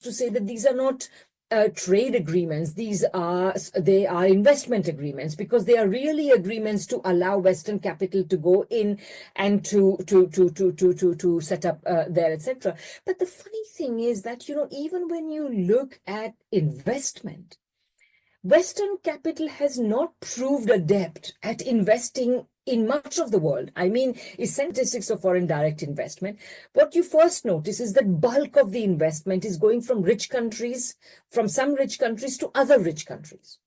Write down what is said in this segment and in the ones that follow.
to say that these are not trade agreements. They are investment agreements, because they are really agreements to allow Western capital to go in and to set up there, etc. But the funny thing is that, even when you look at investment, Western capital has not proved adept at investing in much of the world. I mean, statistics of foreign direct investment, what you first notice is that bulk of the investment is going from some rich countries to other rich countries.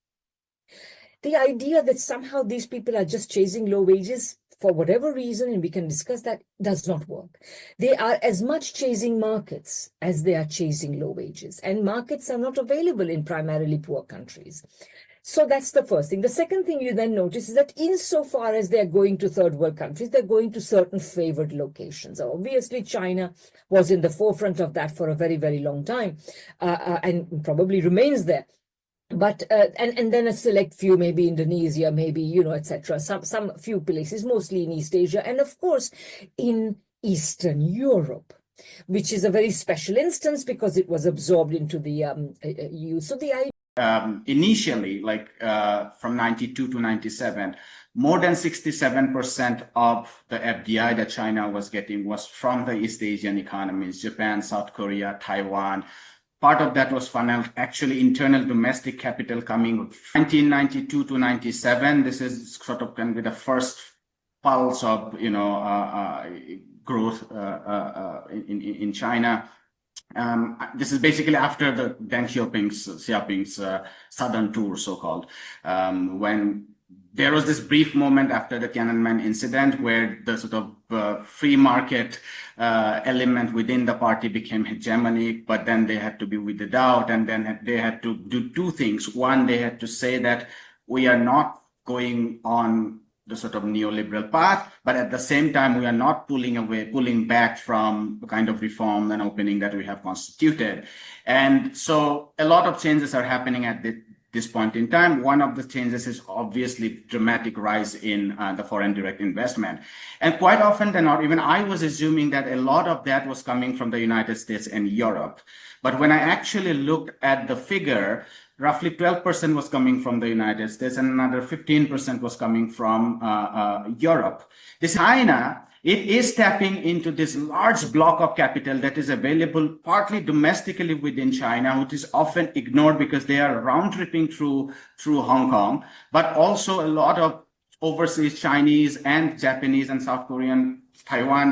The idea that somehow these people are just chasing low wages for whatever reason, and we can discuss that, does not work. They are as much chasing markets as they are chasing low wages, and markets are not available in primarily poor countries. So that's the first thing. The second thing you then notice is that insofar as they're going to third world countries, they're going to certain favored locations. Obviously, China was in the forefront of that for a very, very long time, and probably remains there. But and then a select few, maybe Indonesia, maybe, etc. Some few places, mostly in East Asia, and of course in Eastern Europe, which is a very special instance because it was absorbed into the EU. So the idea initially, from 92 to 97, more than 67% of the FDI that China was getting was from the East Asian economies: Japan, South Korea, Taiwan. Part of that was funneled, actually, internal domestic capital coming 1992 to 97. This is sort of going to be the first pulse of, growth in China. This is basically after the Deng Xiaoping's southern tour, so-called, when there was this brief moment after the Tiananmen incident where the sort of free market element within the party became hegemonic, but then they had to be weeded out, and then they had to do two things. One, they had to say that we are not going on the sort of neoliberal path, but at the same time, we are not pulling back from the kind of reform and opening that we have constituted. And so a lot of changes are happening at this point in time. One of the changes is obviously dramatic rise in the foreign direct investment. And quite often than not, even I was assuming that a lot of that was coming from the United States and Europe. But when I actually looked at the figure, roughly 12% was coming from the United States and another 15% was coming from Europe. This China, it is tapping into this large block of capital that is available partly domestically within China, which is often ignored because they are round-tripping through Hong Kong, but also a lot of overseas Chinese and Japanese and South Korean, Taiwan